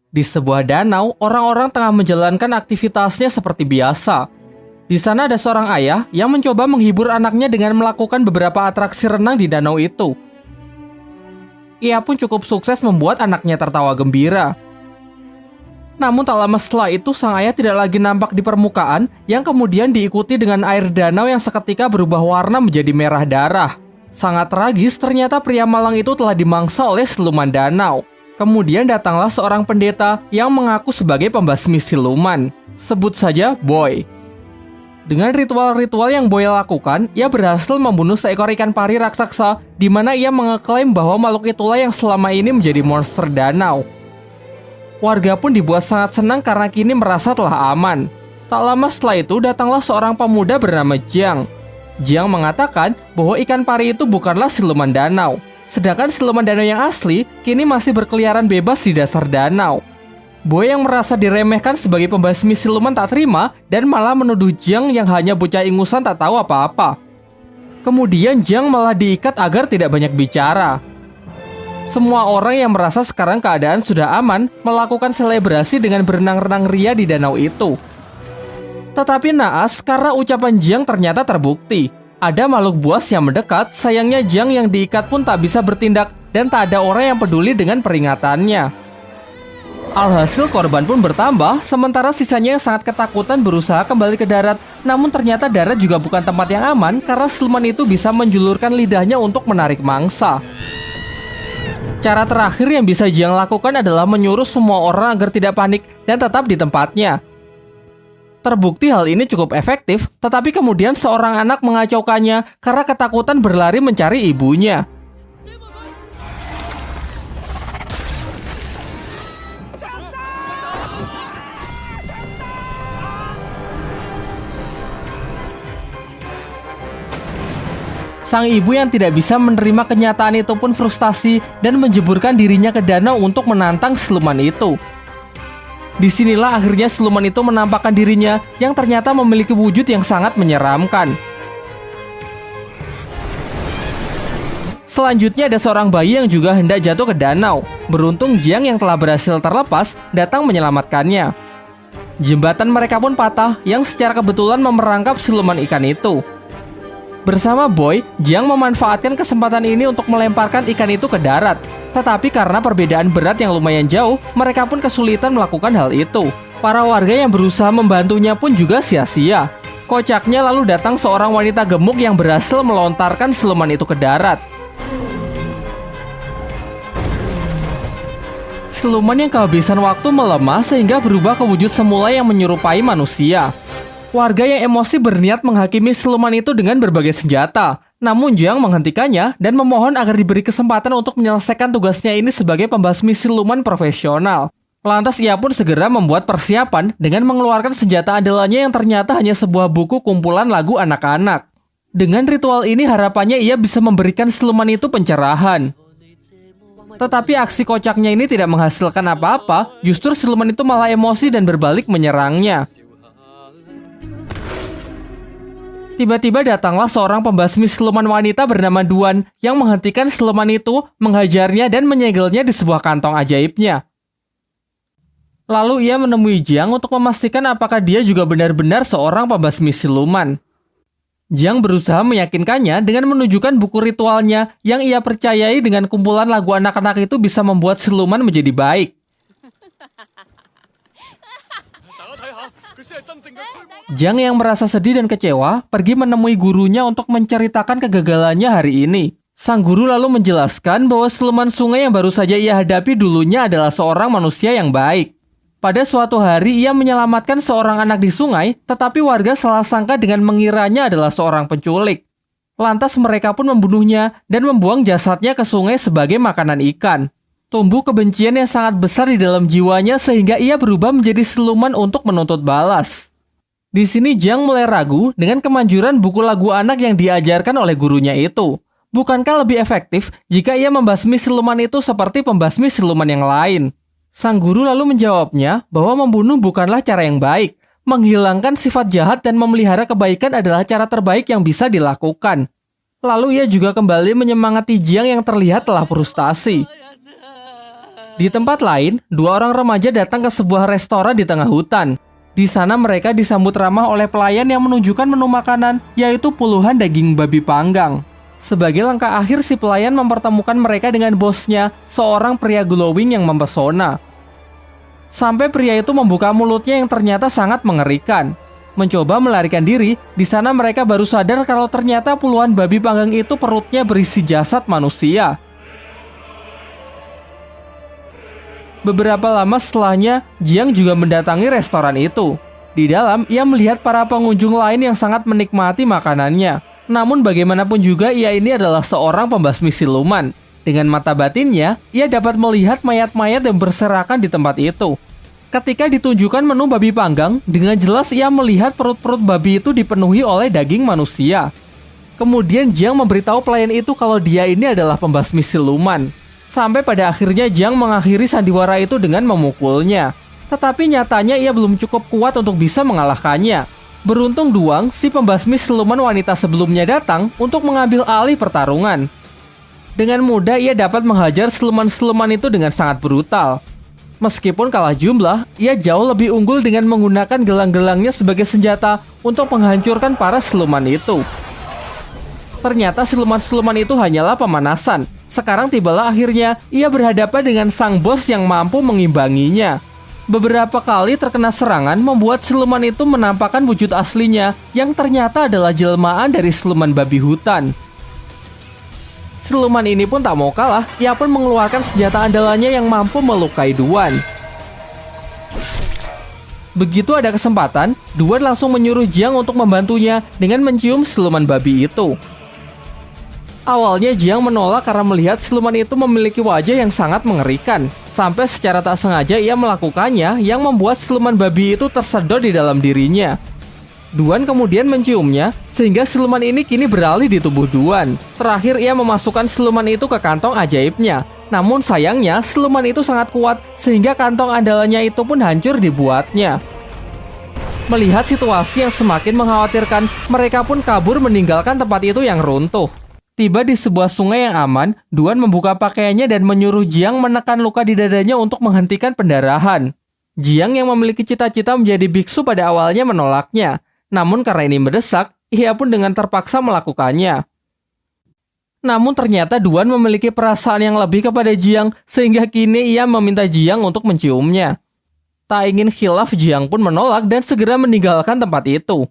Di sebuah danau, orang-orang tengah menjalankan aktivitasnya seperti biasa. Di sana ada seorang ayah yang mencoba menghibur anaknya dengan melakukan beberapa atraksi renang di danau itu. Ia pun cukup sukses membuat anaknya tertawa gembira. Namun tak lama setelah itu, sang ayah tidak lagi nampak di permukaan, yang kemudian diikuti dengan air danau yang seketika berubah warna menjadi merah darah. Sangat tragis, ternyata pria malang itu telah dimangsa oleh siluman danau. Kemudian datanglah seorang pendeta yang mengaku sebagai pembasmi siluman. Sebut saja Boy. Dengan ritual-ritual yang Boy lakukan, ia berhasil membunuh seekor ikan pari raksasa, di mana ia mengeklaim bahwa makhluk itulah yang selama ini menjadi monster danau. Warga pun dibuat sangat senang karena kini merasa telah aman. Tak lama setelah itu, datanglah seorang pemuda bernama Jiang. Jiang mengatakan bahwa ikan pari itu bukanlah siluman danau. Sedangkan siluman danau yang asli kini masih berkeliaran bebas di dasar danau. Boy yang merasa diremehkan sebagai pembasmi siluman tak terima dan malah menuduh Jiang yang hanya bocah ingusan tak tahu apa-apa. Kemudian Jiang malah diikat agar tidak banyak bicara. Semua orang yang merasa sekarang keadaan sudah aman melakukan selebrasi dengan berenang-renang ria di danau itu. Tetapi naas karena ucapan Jiang ternyata terbukti. Ada makhluk buas yang mendekat, sayangnya Jiang yang diikat pun tak bisa bertindak dan tak ada orang yang peduli dengan peringatannya. Alhasil korban pun bertambah, sementara sisanya yang sangat ketakutan berusaha kembali ke darat. Namun ternyata darat juga bukan tempat yang aman karena siluman itu bisa menjulurkan lidahnya untuk menarik mangsa. Cara terakhir yang bisa Jiang lakukan adalah menyuruh semua orang agar tidak panik dan tetap di tempatnya. Terbukti hal ini cukup efektif, tetapi kemudian seorang anak mengacaukannya karena ketakutan berlari mencari ibunya. Sang ibu yang tidak bisa menerima kenyataan itu pun frustasi dan menjeburkan dirinya ke danau untuk menantang siluman itu. Disinilah akhirnya siluman itu menampakkan dirinya yang ternyata memiliki wujud yang sangat menyeramkan. Selanjutnya ada seorang bayi yang juga hendak jatuh ke danau. Beruntung Jiang yang telah berhasil terlepas datang menyelamatkannya. Jembatan mereka pun patah yang secara kebetulan memerangkap siluman ikan itu. Bersama Boy, Jiang memanfaatkan kesempatan ini untuk melemparkan ikan itu ke darat. Tetapi karena perbedaan berat yang lumayan jauh, mereka pun kesulitan melakukan hal itu. Para warga yang berusaha membantunya pun juga sia-sia. Kocaknya lalu datang seorang wanita gemuk yang berhasil melontarkan siluman itu ke darat. Siluman yang kehabisan waktu melemah sehingga berubah ke wujud semula yang menyerupai manusia. Warga yang emosi berniat menghakimi siluman itu dengan berbagai senjata. Namun Jiang menghentikannya dan memohon agar diberi kesempatan untuk menyelesaikan tugasnya ini sebagai pembasmi siluman profesional. Lantas ia pun segera membuat persiapan dengan mengeluarkan senjata andalannya yang ternyata hanya sebuah buku kumpulan lagu anak-anak. Dengan ritual ini harapannya ia bisa memberikan siluman itu pencerahan. Tetapi aksi kocaknya ini tidak menghasilkan apa-apa, justru siluman itu malah emosi dan berbalik menyerangnya. Tiba-tiba datanglah seorang pembasmi siluman wanita bernama Duan yang menghentikan siluman itu, menghajarnya dan menyegelnya di sebuah kantong ajaibnya. Lalu ia menemui Jiang untuk memastikan apakah dia juga benar-benar seorang pembasmi siluman. Jiang berusaha meyakinkannya dengan menunjukkan buku ritualnya yang ia percayai dengan kumpulan lagu anak-anak itu bisa membuat siluman menjadi baik. Jiang yang merasa sedih dan kecewa pergi menemui gurunya untuk menceritakan kegagalannya hari ini. Sang guru lalu menjelaskan bahwa siluman sungai yang baru saja ia hadapi dulunya adalah seorang manusia yang baik. Pada suatu hari ia menyelamatkan seorang anak di sungai, tetapi warga salah sangka dengan mengiranya adalah seorang penculik. Lantas mereka pun membunuhnya dan membuang jasadnya ke sungai sebagai makanan ikan. Tumbuh kebencian yang sangat besar di dalam jiwanya sehingga ia berubah menjadi siluman untuk menuntut balas. Di sini Jiang mulai ragu dengan kemanjuran buku lagu anak yang diajarkan oleh gurunya itu. Bukankah lebih efektif jika ia membasmi siluman itu seperti pembasmi siluman yang lain? Sang guru lalu menjawabnya bahwa membunuh bukanlah cara yang baik. Menghilangkan sifat jahat dan memelihara kebaikan adalah cara terbaik yang bisa dilakukan. Lalu ia juga kembali menyemangati Jiang yang terlihat telah frustasi. Di tempat lain, dua orang remaja datang ke sebuah restoran di tengah hutan. Di sana mereka disambut ramah oleh pelayan yang menunjukkan menu makanan, yaitu puluhan daging babi panggang. Sebagai langkah akhir, si pelayan mempertemukan mereka dengan bosnya, seorang pria glowing yang mempesona. Sampai pria itu membuka mulutnya yang ternyata sangat mengerikan. Mencoba melarikan diri, di sana mereka baru sadar kalau ternyata puluhan babi panggang itu perutnya berisi jasad manusia. Beberapa lama setelahnya, Jiang juga mendatangi restoran itu. Di dalam, ia melihat para pengunjung lain yang sangat menikmati makanannya. Namun bagaimanapun juga ia ini adalah seorang pembasmi siluman. Dengan mata batinnya, ia dapat melihat mayat-mayat yang berserakan di tempat itu. Ketika ditunjukkan menu babi panggang, dengan jelas ia melihat perut-perut babi itu dipenuhi oleh daging manusia. Kemudian Jiang memberitahu pelayan itu kalau dia ini adalah pembasmi siluman. Sampai pada akhirnya Jiang mengakhiri sandiwara itu dengan memukulnya. Tetapi nyatanya ia belum cukup kuat untuk bisa mengalahkannya. Beruntung Duang, si pembasmi siluman wanita sebelumnya datang untuk mengambil alih pertarungan. Dengan mudah ia dapat menghajar siluman-siluman itu dengan sangat brutal. Meskipun kalah jumlah, ia jauh lebih unggul dengan menggunakan gelang-gelangnya sebagai senjata untuk menghancurkan para siluman itu. Ternyata siluman-siluman itu hanyalah pemanasan. Sekarang tibalah akhirnya ia berhadapan dengan sang bos yang mampu mengimbanginya. Beberapa kali terkena serangan membuat siluman itu menampakkan wujud aslinya yang ternyata adalah jelmaan dari siluman babi hutan. Siluman ini pun tak mau kalah, ia pun mengeluarkan senjata andalannya yang mampu melukai Duan. Begitu ada kesempatan, Duan langsung menyuruh Jiang untuk membantunya dengan mencium siluman babi itu. Awalnya Jiang menolak karena melihat siluman itu memiliki wajah yang sangat mengerikan. Sampai secara tak sengaja ia melakukannya yang membuat siluman babi itu tersedot di dalam dirinya. Duan kemudian menciumnya sehingga siluman ini kini beralih di tubuh Duan. Terakhir ia memasukkan siluman itu ke kantong ajaibnya. Namun sayangnya siluman itu sangat kuat sehingga kantong andalannya itu pun hancur dibuatnya. Melihat situasi yang semakin mengkhawatirkan, mereka pun kabur meninggalkan tempat itu yang runtuh. Tiba di sebuah sungai yang aman, Duan membuka pakaiannya dan menyuruh Jiang menekan luka di dadanya untuk menghentikan pendarahan. Jiang yang memiliki cita-cita menjadi biksu pada awalnya menolaknya. Namun karena ini mendesak, ia pun dengan terpaksa melakukannya. Namun ternyata Duan memiliki perasaan yang lebih kepada Jiang, sehingga kini ia meminta Jiang untuk menciumnya. Tak ingin khilaf, Jiang pun menolak dan segera meninggalkan tempat itu.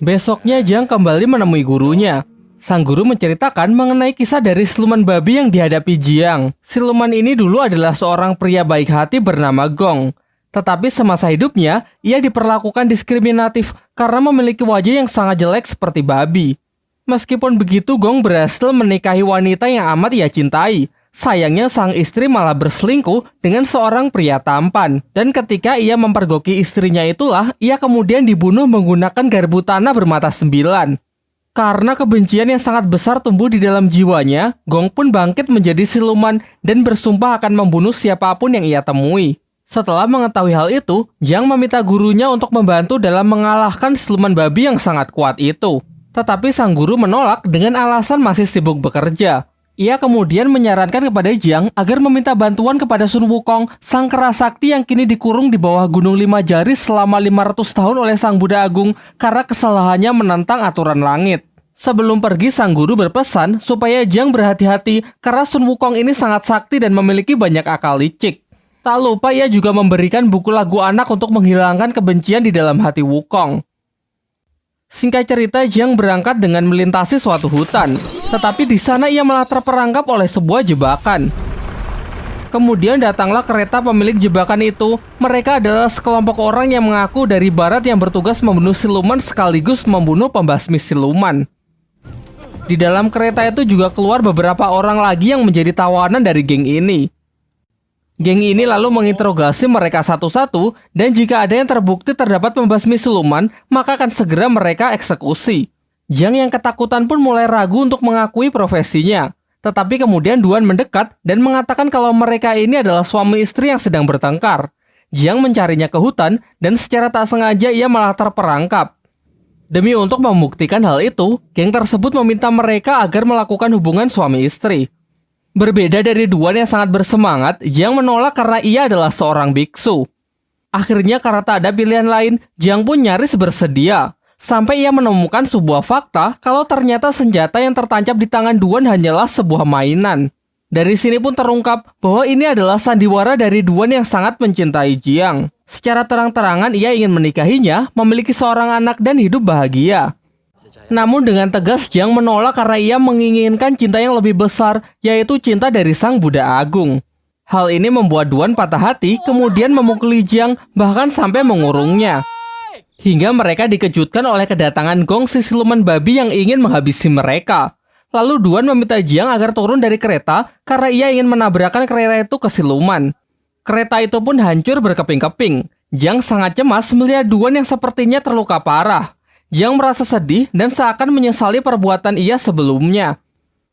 Besoknya Jiang kembali menemui gurunya. Sang guru menceritakan mengenai kisah dari siluman babi yang dihadapi Jiang. Siluman ini dulu adalah seorang pria baik hati bernama Gong. Tetapi semasa hidupnya, ia diperlakukan diskriminatif karena memiliki wajah yang sangat jelek seperti babi. Meskipun begitu, Gong berhasil menikahi wanita yang amat ia cintai. Sayangnya sang istri malah berselingkuh dengan seorang pria tampan. Dan ketika ia mempergoki istrinya itulah, ia kemudian dibunuh menggunakan garpu tanah bermata 9. Karena kebencian yang sangat besar tumbuh di dalam jiwanya, Gong pun bangkit menjadi siluman dan bersumpah akan membunuh siapapun yang ia temui. Setelah mengetahui hal itu, Jiang meminta gurunya untuk membantu dalam mengalahkan siluman babi yang sangat kuat itu. Tetapi sang guru menolak dengan alasan masih sibuk bekerja. Ia kemudian menyarankan kepada Jiang agar meminta bantuan kepada Sun Wukong, sang kera sakti yang kini dikurung di bawah Gunung 5 Jari selama 500 tahun oleh sang Buddha Agung karena kesalahannya menentang aturan langit. Sebelum pergi, sang guru berpesan supaya Jiang berhati-hati karena Sun Wukong ini sangat sakti dan memiliki banyak akal licik. Tak lupa ia juga memberikan buku lagu anak untuk menghilangkan kebencian di dalam hati Wukong. Singkat cerita, Jiang berangkat dengan melintasi suatu hutan. Tetapi di sana ia malah terperangkap oleh sebuah jebakan. Kemudian datanglah kereta pemilik jebakan itu. Mereka adalah sekelompok orang yang mengaku dari barat yang bertugas membunuh siluman sekaligus membunuh pembasmi siluman. Di dalam kereta itu juga keluar beberapa orang lagi yang menjadi tawanan dari geng ini. Geng ini lalu menginterogasi mereka satu-satu, dan jika ada yang terbukti terdapat pembasmi siluman, maka akan segera mereka eksekusi. Jiang yang ketakutan pun mulai ragu untuk mengakui profesinya. Tetapi kemudian Duan mendekat dan mengatakan kalau mereka ini adalah suami istri yang sedang bertengkar. Jiang mencarinya ke hutan, dan secara tak sengaja ia malah terperangkap. Demi untuk membuktikan hal itu, geng tersebut meminta mereka agar melakukan hubungan suami istri. Berbeda dari Duan yang sangat bersemangat, Jiang menolak karena ia adalah seorang biksu. Akhirnya karena tak ada pilihan lain, Jiang pun nyaris bersedia. Sampai ia menemukan sebuah fakta kalau ternyata senjata yang tertancap di tangan Duan hanyalah sebuah mainan. Dari sini pun terungkap bahwa ini adalah sandiwara dari Duan yang sangat mencintai Jiang. Secara terang-terangan ia ingin menikahinya, memiliki seorang anak dan hidup bahagia. Namun dengan tegas Jiang menolak karena ia menginginkan cinta yang lebih besar, yaitu cinta dari Sang Buddha Agung. Hal ini membuat Duan patah hati, kemudian memukuli Jiang, bahkan sampai mengurungnya. Hingga mereka dikejutkan oleh kedatangan Gong si siluman babi yang ingin menghabisi mereka. Lalu Duan meminta Jiang agar turun dari kereta karena ia ingin menabrakkan kereta itu ke siluman. Kereta itu pun hancur berkeping-keping. Jiang sangat cemas melihat Duan yang sepertinya terluka parah. Jiang merasa sedih dan seakan menyesali perbuatan ia sebelumnya.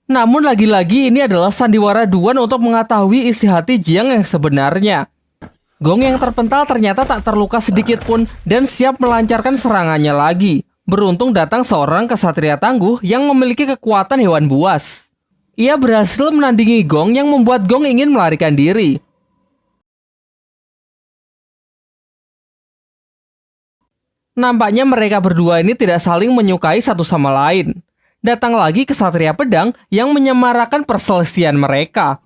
Namun lagi-lagi ini adalah sandiwara Duan untuk mengetahui isi hati Jiang yang sebenarnya. Gong yang terpental ternyata tak terluka sedikit pun dan siap melancarkan serangannya lagi. Beruntung datang seorang kesatria tangguh yang memiliki kekuatan hewan buas. Ia berhasil menandingi Gong yang membuat Gong ingin melarikan diri. Nampaknya mereka berdua ini tidak saling menyukai satu sama lain. Datang lagi kesatria pedang yang menyemarakan perselisihan mereka.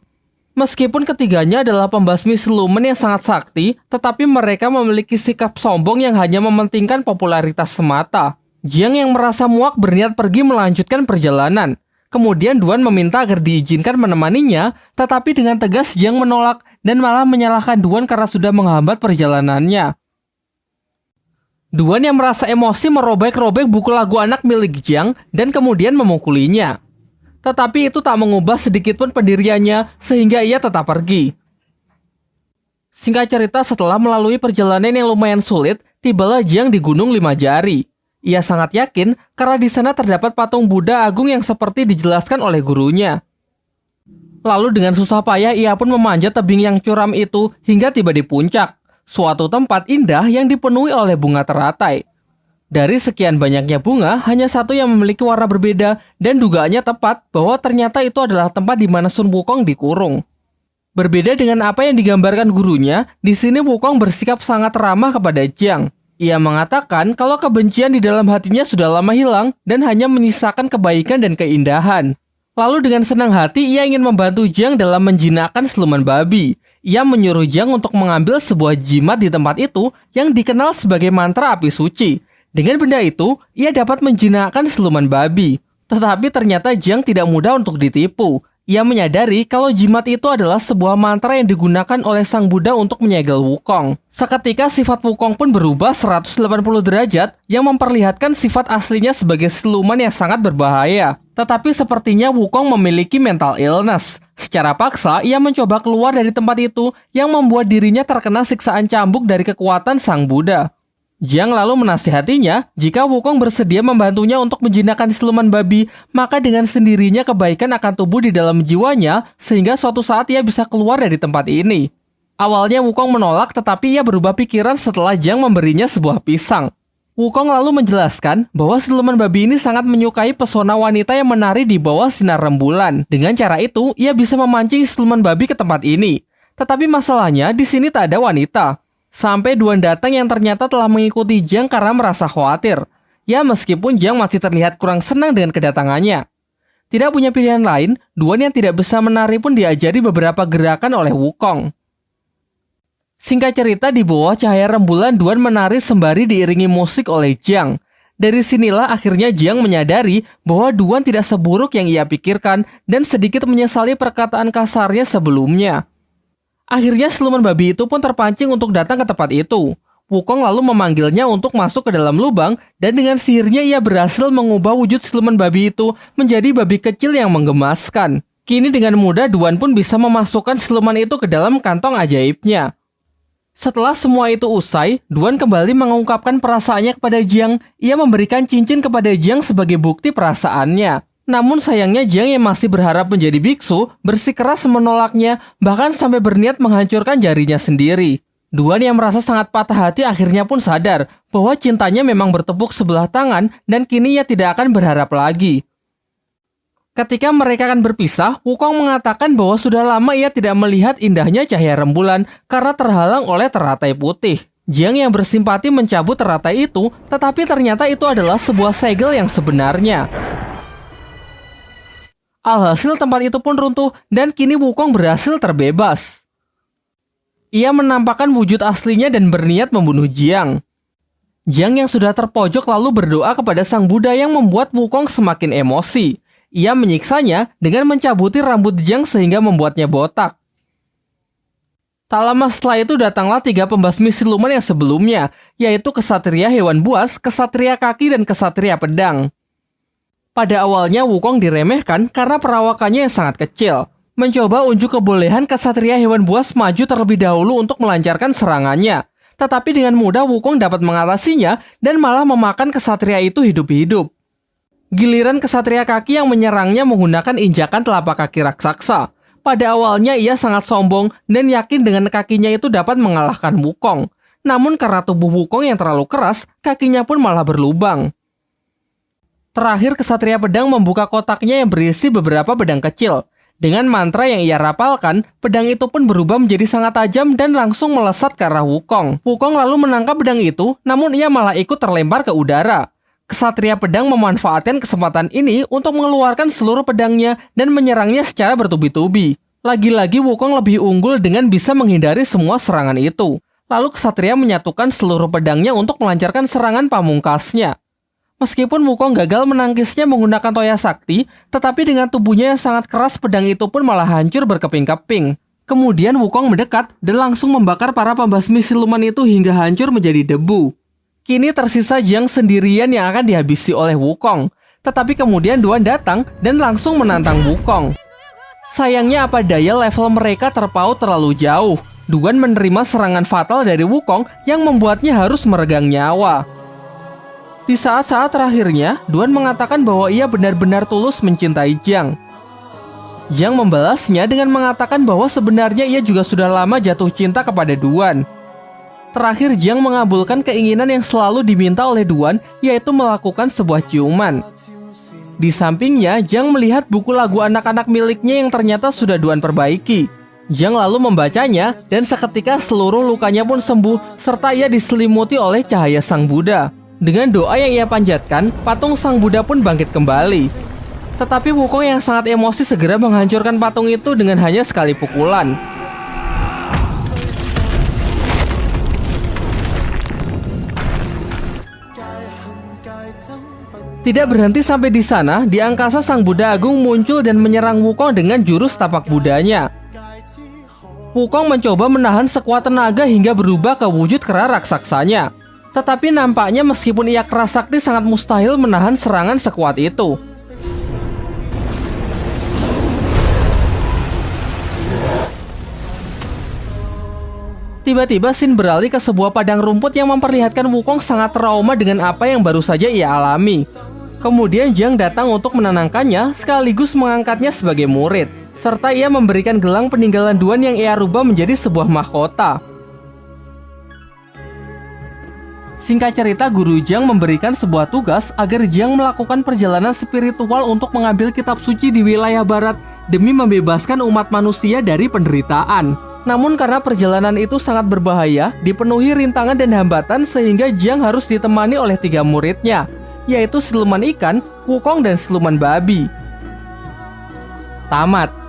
Meskipun ketiganya adalah pembasmi siluman yang sangat sakti, tetapi mereka memiliki sikap sombong yang hanya mementingkan popularitas semata. Jiang yang merasa muak berniat pergi melanjutkan perjalanan. Kemudian Duan meminta agar diizinkan menemaninya, tetapi dengan tegas Jiang menolak dan malah menyalahkan Duan karena sudah menghambat perjalanannya. Duan yang merasa emosi merobek-robek buku lagu anak milik Jiang dan kemudian memukulinya. Tetapi itu tak mengubah sedikitpun pendiriannya sehingga ia tetap pergi. Singkat cerita, setelah melalui perjalanan yang lumayan sulit, tibalah Jiang di Gunung Lima Jari. Ia sangat yakin karena di sana terdapat patung Buddha Agung yang seperti dijelaskan oleh gurunya. Lalu dengan susah payah ia pun memanjat tebing yang curam itu hingga tiba di puncak. Suatu tempat indah yang dipenuhi oleh bunga teratai. Dari sekian banyaknya bunga, hanya satu yang memiliki warna berbeda dan dugaannya tepat bahwa ternyata itu adalah tempat di mana Sun Wukong dikurung. Berbeda dengan apa yang digambarkan gurunya, di sini Wukong bersikap sangat ramah kepada Jiang. Ia mengatakan kalau kebencian di dalam hatinya sudah lama hilang dan hanya menyisakan kebaikan dan keindahan. Lalu dengan senang hati ia ingin membantu Jiang dalam menjinakkan siluman babi. Ia menyuruh Jiang untuk mengambil sebuah jimat di tempat itu yang dikenal sebagai mantra api suci. Dengan benda itu, ia dapat menjinakkan siluman babi. Tetapi ternyata Jiang tidak mudah untuk ditipu. Ia menyadari kalau jimat itu adalah sebuah mantra yang digunakan oleh Sang Buddha untuk menyegel Wukong. Seketika sifat Wukong pun berubah 180 derajat yang memperlihatkan sifat aslinya sebagai siluman yang sangat berbahaya. Tetapi sepertinya Wukong memiliki mental illness. Secara paksa, ia mencoba keluar dari tempat itu yang membuat dirinya terkena siksaan cambuk dari kekuatan Sang Buddha. Jiang lalu menasihatinya, jika Wukong bersedia membantunya untuk menjinakkan siluman babi, maka dengan sendirinya kebaikan akan tumbuh di dalam jiwanya sehingga suatu saat ia bisa keluar dari tempat ini. Awalnya Wukong menolak, tetapi ia berubah pikiran setelah Jiang memberinya sebuah pisang. Wukong lalu menjelaskan bahwa siluman babi ini sangat menyukai pesona wanita yang menari di bawah sinar rembulan. Dengan cara itu, ia bisa memancing siluman babi ke tempat ini. Tetapi masalahnya, di sini tak ada wanita. Sampai Duan datang yang ternyata telah mengikuti Jiang karena merasa khawatir. Ya, meskipun Jiang masih terlihat kurang senang dengan kedatangannya. Tidak punya pilihan lain, Duan yang tidak bisa menari pun diajari beberapa gerakan oleh Wukong. Singkat cerita, di bawah cahaya rembulan Duan menari sembari diiringi musik oleh Jiang. Dari sinilah akhirnya Jiang menyadari bahwa Duan tidak seburuk yang ia pikirkan dan sedikit menyesali perkataan kasarnya sebelumnya. Akhirnya siluman babi itu pun terpancing untuk datang ke tempat itu. Wukong lalu memanggilnya untuk masuk ke dalam lubang dan dengan sihirnya ia berhasil mengubah wujud siluman babi itu menjadi babi kecil yang menggemaskan. Kini dengan mudah Duan pun bisa memasukkan siluman itu ke dalam kantong ajaibnya. Setelah semua itu usai, Duan kembali mengungkapkan perasaannya kepada Jiang. Ia memberikan cincin kepada Jiang sebagai bukti perasaannya. Namun sayangnya Jiang yang masih berharap menjadi biksu bersikeras menolaknya, bahkan sampai berniat menghancurkan jarinya sendiri. Duan yang merasa sangat patah hati akhirnya pun sadar bahwa cintanya memang bertepuk sebelah tangan dan kini ia tidak akan berharap lagi. Ketika mereka akan berpisah, Wukong mengatakan bahwa sudah lama ia tidak melihat indahnya cahaya rembulan karena terhalang oleh teratai putih. Jiang yang bersimpati mencabut teratai itu, tetapi ternyata itu adalah sebuah segel yang sebenarnya. Alhasil tempat itu pun runtuh dan kini Wukong berhasil terbebas. Ia menampakkan wujud aslinya dan berniat membunuh Jiang. Jiang yang sudah terpojok lalu berdoa kepada Sang Buddha yang membuat Wukong semakin emosi. Ia menyiksanya dengan mencabuti rambut Jiang sehingga membuatnya botak. Tak lama setelah itu datanglah 3 pembasmi siluman yang sebelumnya, yaitu Kesatria Hewan Buas, Kesatria Kaki, dan Kesatria Pedang. Pada awalnya Wukong diremehkan karena perawakannya yang sangat kecil. Mencoba unjuk kebolehan Kesatria Hewan Buas maju terlebih dahulu untuk melancarkan serangannya. Tetapi dengan mudah Wukong dapat mengatasinya dan malah memakan kesatria itu hidup-hidup. Giliran Kesatria Kaki yang menyerangnya menggunakan injakan telapak kaki raksasa. Pada awalnya ia sangat sombong dan yakin dengan kakinya itu dapat mengalahkan Wukong. Namun karena tubuh Wukong yang terlalu keras, kakinya pun malah berlubang. Terakhir Kesatria Pedang membuka kotaknya yang berisi beberapa pedang kecil. Dengan mantra yang ia rapalkan, pedang itu pun berubah menjadi sangat tajam dan langsung melesat ke arah Wukong. Wukong lalu menangkap pedang itu, namun ia malah ikut terlempar ke udara. Kesatria Pedang memanfaatkan kesempatan ini untuk mengeluarkan seluruh pedangnya dan menyerangnya secara bertubi-tubi. Lagi-lagi Wukong lebih unggul dengan bisa menghindari semua serangan itu. Lalu Kesatria menyatukan seluruh pedangnya untuk melancarkan serangan pamungkasnya. Meskipun Wukong gagal menangkisnya menggunakan Toya Sakti, tetapi dengan tubuhnya yang sangat keras pedang itu pun malah hancur berkeping-keping. Kemudian Wukong mendekat dan langsung membakar para pembasmi siluman itu hingga hancur menjadi debu. Kini tersisa Jiang sendirian yang akan dihabisi oleh Wukong. Tetapi kemudian Duan datang dan langsung menantang Wukong. Sayangnya apa daya level mereka terpaut terlalu jauh. Duan menerima serangan fatal dari Wukong yang membuatnya harus meregang nyawa. Di saat-saat terakhirnya, Duan mengatakan bahwa ia benar-benar tulus mencintai Jiang. Jiang membalasnya dengan mengatakan bahwa sebenarnya ia juga sudah lama jatuh cinta kepada Duan. Terakhir, Jiang mengabulkan keinginan yang selalu diminta oleh Duan, yaitu melakukan sebuah ciuman. Di sampingnya, Jiang melihat buku lagu anak-anak miliknya yang ternyata sudah Duan perbaiki. Jiang lalu membacanya, dan seketika seluruh lukanya pun sembuh, serta ia diselimuti oleh cahaya Sang Buddha. Dengan doa yang ia panjatkan, patung Sang Buddha pun bangkit kembali. Tetapi Wukong yang sangat emosi segera menghancurkan patung itu dengan hanya sekali pukulan. Tidak berhenti sampai di sana, di angkasa Sang Buddha Agung muncul dan menyerang Wukong dengan jurus tapak Buddhanya. Wukong mencoba menahan sekuat tenaga hingga berubah ke wujud kera raksasanya. Tetapi nampaknya meskipun ia keras sakti sangat mustahil menahan serangan sekuat itu. Tiba-tiba scene beralih ke sebuah padang rumput yang memperlihatkan Wukong sangat trauma dengan apa yang baru saja ia alami. Kemudian Jiang datang untuk menenangkannya sekaligus mengangkatnya sebagai murid. Serta ia memberikan gelang peninggalan Duan yang ia rubah menjadi sebuah mahkota. Singkat cerita, Guru Jiang memberikan sebuah tugas agar Jiang melakukan perjalanan spiritual untuk mengambil kitab suci di wilayah barat demi membebaskan umat manusia dari penderitaan. Namun karena perjalanan itu sangat berbahaya, dipenuhi rintangan dan hambatan sehingga Jiang harus ditemani oleh 3 muridnya, yaitu siluman ikan, Wukong, dan siluman babi. Tamat.